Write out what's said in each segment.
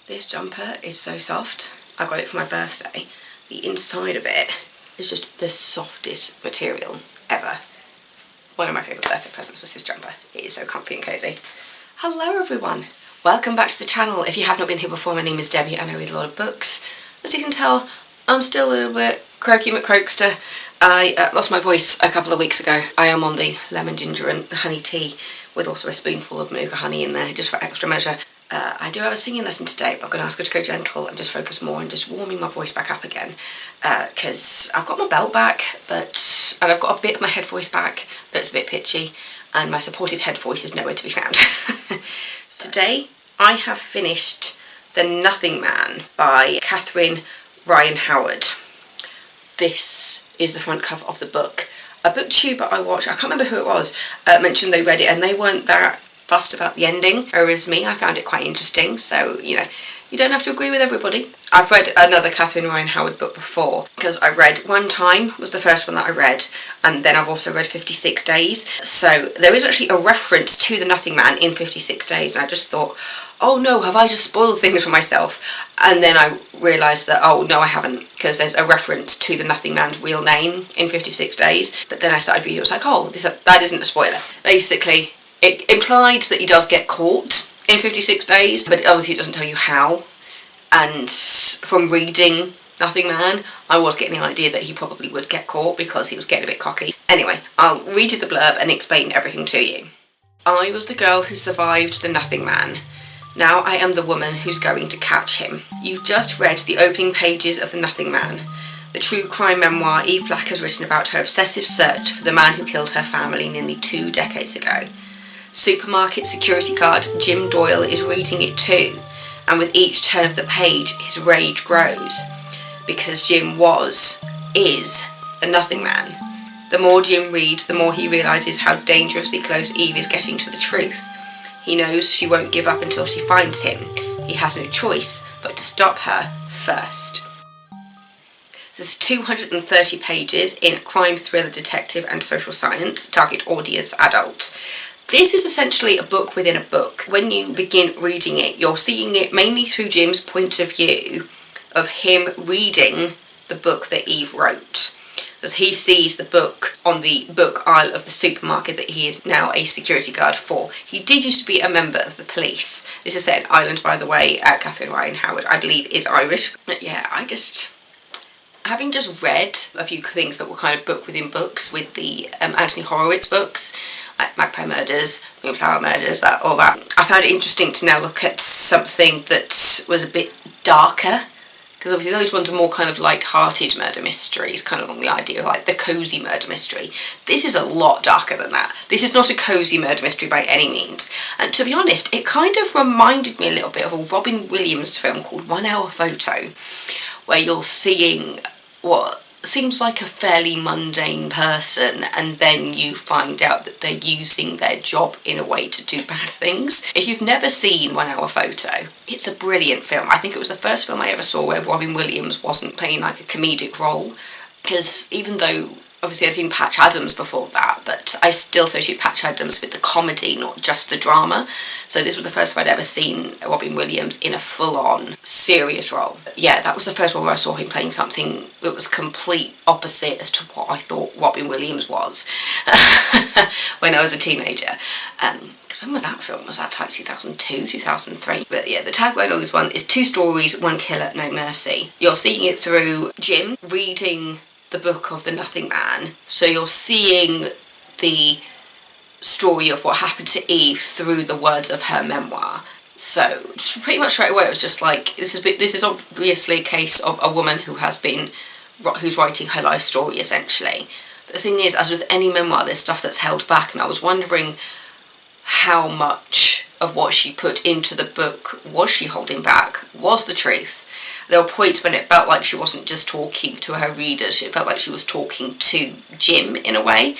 This jumper is so soft. I got it for my birthday. The inside of it is just the softest material ever. One of my favourite birthday presents was this jumper. It is so comfy and cosy. Hello everyone. Welcome back to the channel. If you have not been here before, my name is Debbie and I read a lot of books. As you can tell, I'm still a little bit croaky McCroakster. I lost my voice a couple of weeks ago. I am on the lemon, ginger and honey tea with also a spoonful of manuka honey in there just for extra measure. I do have a singing lesson today, but I'm going to ask her to go gentle and just focus more on just warming my voice back up again, because I've got my belt back, and I've got a bit of my head voice back, but it's a bit pitchy, and my supported head voice is nowhere to be found. Today I have finished The Nothing Man by Catherine Ryan Howard. This is the front cover of the book. A booktuber I watched, I can't remember who it was, mentioned they read it and they weren't that fussed about the ending, whereas me, I found it quite interesting, so, you know, you don't have to agree with everybody. I've read another Catherine Ryan Howard book before, because I read One Time, was the first one that I read, and then I've also read 56 Days, so there is actually a reference to The Nothing Man in 56 Days, and I just thought, oh no, have I just spoiled things for myself? And then I realised that, oh no I haven't, because there's a reference to The Nothing Man's real name in 56 Days, but then I started reading, it was like, oh, that isn't a spoiler. Basically, it implied that he does get caught in 56 Days, but obviously it doesn't tell you how. And from reading Nothing Man, I was getting the idea that he probably would get caught because he was getting a bit cocky. Anyway, I'll read you the blurb and explain everything to you. I was the girl who survived the Nothing Man. Now I am the woman who's going to catch him. You've just read the opening pages of The Nothing Man, the true crime memoir Eve Black has written about her obsessive search for the man who killed her family nearly 2 decades ago. Supermarket security guard Jim Doyle is reading it too, and with each turn of the page his rage grows, because Jim is the Nothing Man. The more Jim reads, the more he realises how dangerously close Eve is getting to the truth. He knows she won't give up until she finds him. He has no choice but to stop her first. So there's 230 pages in crime, thriller, detective and social science, target audience adult. This is essentially a book within a book. When you begin reading it, you're seeing it mainly through Jim's point of view of him reading the book that Eve wrote. As he sees the book on the book aisle of the supermarket that he is now a security guard for. He did used to be a member of the police. This is set in Ireland, by the way. Catherine Ryan Howard, I believe, is Irish. But yeah, having just read a few things that were kind of book within books with the Anthony Horowitz books, like Magpie Murders, Moonflower Murders, all that. I found it interesting to now look at something that was a bit darker, because obviously those ones are more kind of light-hearted murder mysteries, kind of on the idea of like the cosy murder mystery. This is a lot darker than that. This is not a cosy murder mystery by any means. And to be honest, it kind of reminded me a little bit of a Robin Williams film called 1 Hour Photo, where you're seeing what seems like a fairly mundane person and then you find out that they're using their job in a way to do bad things. If you've never seen 1 Hour Photo, it's a brilliant film. I think it was the first film I ever saw where Robin Williams wasn't playing like a comedic role, because even though obviously I'd seen Patch Adams before that, but I still associate Patch Adams with the comedy, not just the drama. So this was the first time I'd ever seen Robin Williams in a full-on serious role. Yeah, that was the first one where I saw him playing something that was complete opposite as to what I thought Robin Williams was when I was a teenager. Because when was that film? Was that like 2002, 2003? But yeah, the tagline of this one is 2 stories, 1 killer, no mercy. You're seeing it through Jim reading the book of The Nothing Man, so you're seeing the story of what happened to Eve through the words of her memoir. So pretty much straight away it was just like, this is obviously a case of a woman who's writing her life story essentially. But the thing is, as with any memoir, there's stuff that's held back, and I was wondering how much of what she put into the book was she holding back, was the truth. There were points when it felt like she wasn't just talking to her readers, it felt like she was talking to Jim in a way.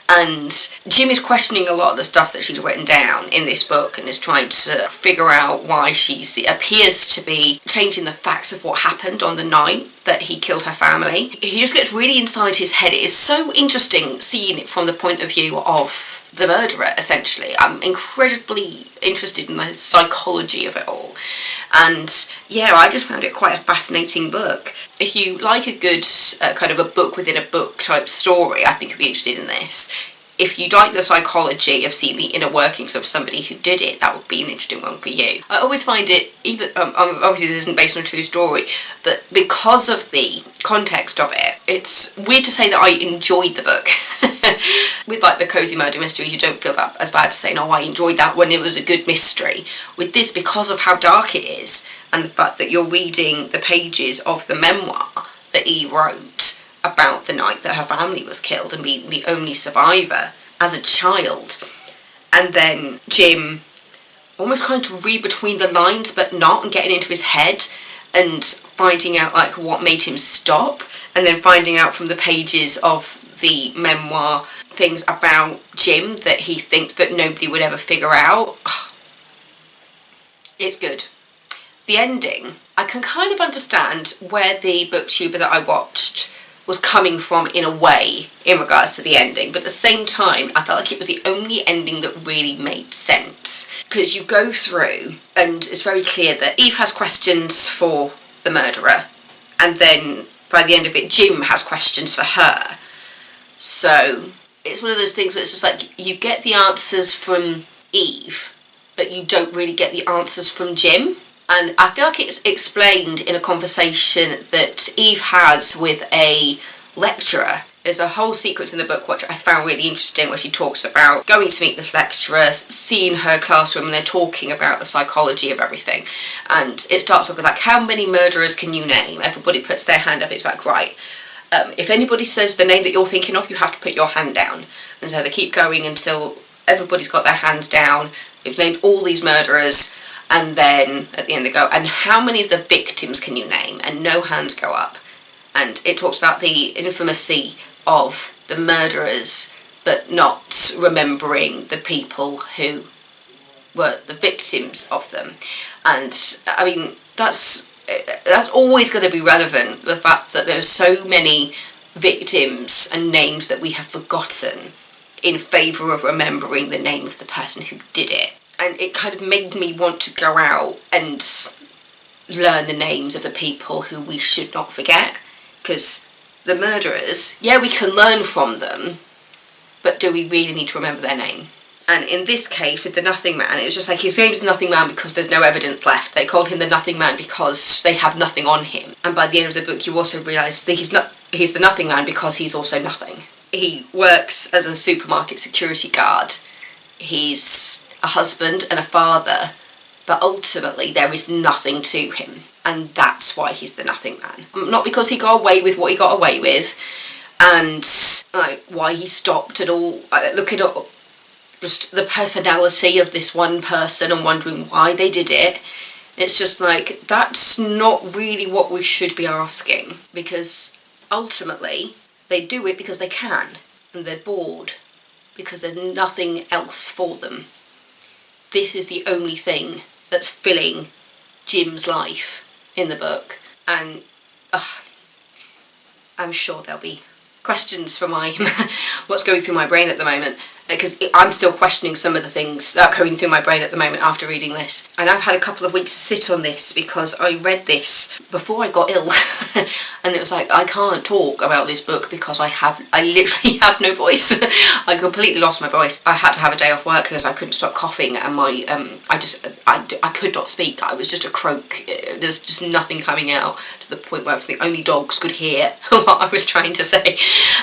And Jim is questioning a lot of the stuff that she's written down in this book and is trying to figure out why she appears to be changing the facts of what happened on the night that he killed her family. He just gets really inside his head. It is so interesting seeing it from the point of view of the murderer, essentially. I'm incredibly interested in the psychology of it all. And yeah, I just found it quite a fascinating book. If you like a good kind of a book within a book type story, I think you'll be interested in this. If you like the psychology of seeing the inner workings of somebody who did it, that would be an interesting one for you. I always find it, even obviously this isn't based on a true story, but because of the context of it, it's weird to say that I enjoyed the book. With like the cozy murder mysteries, you don't feel that as bad as saying, oh, I enjoyed that when it was a good mystery. With this, because of how dark it is, and the fact that you're reading the pages of the memoir that Eve wrote about the night that her family was killed and being the only survivor as a child, and then Jim almost trying to read between the lines but not, and getting into his head and finding out like what made him stop, and then finding out from the pages of the memoir things about Jim that he thinks that nobody would ever figure out. It's good. The ending, I can kind of understand where the booktuber that I watched was coming from in a way in regards to the ending, but at the same time I felt like it was the only ending that really made sense, because you go through and it's very clear that Eve has questions for the murderer, and then by the end of it Jim has questions for her. So it's one of those things where it's just like you get the answers from Eve but you don't really get the answers from Jim. And I feel like it's explained in a conversation that Eve has with a lecturer. There's a whole sequence in the book which I found really interesting, where she talks about going to meet this lecturer, seeing her classroom, and they're talking about the psychology of everything. And it starts off with like, how many murderers can you name? Everybody puts their hand up. It's like, right, if anybody says the name that you're thinking of, you have to put your hand down. And so they keep going until everybody's got their hands down. We've named all these murderers. And then at the end they go, and how many of the victims can you name? And no hands go up. And it talks about the infamousy of the murderers, but not remembering the people who were the victims of them. And I mean, that's always going to be relevant, the fact that there are so many victims and names that we have forgotten in favour of remembering the name of the person who did it. And it kind of made me want to go out and learn the names of the people who we should not forget. Because the murderers, yeah, we can learn from them, but do we really need to remember their name? And in this case, with the Nothing Man, it was just like, his name is Nothing Man because there's no evidence left. They called him the Nothing Man because they have nothing on him. And by the end of the book, you also realise that he's the Nothing Man because he's also nothing. He works as a supermarket security guard. He's a husband and a father, but ultimately there is nothing to him, and that's why he's the Nothing Man. Not because he got away with what he got away with, and like why he stopped and all. Looking at just the personality of this one person and wondering why they did it. It's just like, that's not really what we should be asking, because ultimately they do it because they can, and they're bored because there's nothing else for them. This is the only thing that's filling Jim's life in the book, and I'm sure there'll be questions for my what's going through my brain at the moment, because I'm still questioning some of the things that are going through my brain at the moment after reading this. And I've had a couple of weeks to sit on this because I read this before I got ill and it was like, I can't talk about this book because I literally have no voice. I completely lost my voice. I had to have a day off work because I couldn't stop coughing, and my I could not speak. I was just a croak. There was just nothing coming out, to the point where the only dogs could hear what I was trying to say.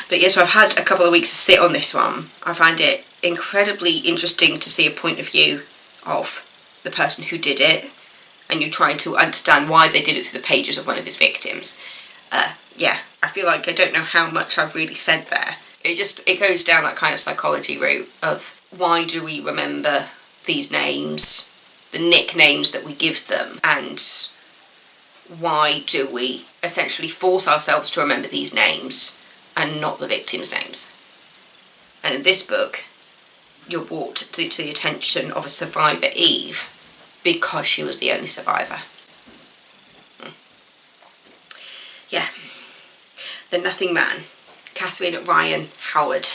But yeah, so I've had a couple of weeks to sit on this one. I find it incredibly interesting to see a point of view of the person who did it, and you trying to understand why they did it through the pages of one of his victims. Yeah, I feel like I don't know how much I've really said there. It goes down that kind of psychology route of, why do we remember these names, the nicknames that we give them, and why do we essentially force ourselves to remember these names and not the victims' names? And in this book, you're brought to the attention of a survivor, Eve, because she was the only survivor. Yeah. The Nothing Man, Catherine Ryan Howard.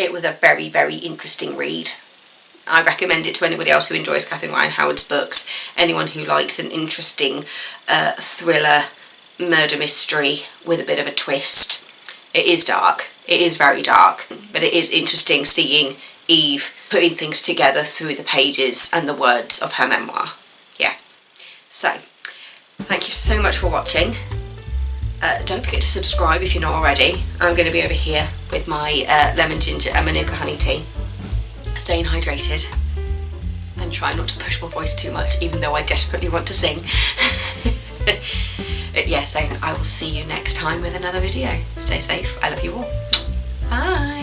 it was a very, very interesting read. I recommend it to anybody else who enjoys Catherine Ryan Howard's books, anyone who likes an interesting thriller, murder mystery with a bit of a twist. It is dark, it is very dark, but it is interesting seeing Eve putting things together through the pages and the words of her memoir. Yeah. So, thank you so much for watching. Don't forget to subscribe if you're not already. I'm going to be over here with my lemon ginger and manuka honey tea, staying hydrated and try not to push my voice too much, even though I desperately want to sing. Yeah, saying I will see you next time with another video. Stay safe. I love you all. Bye.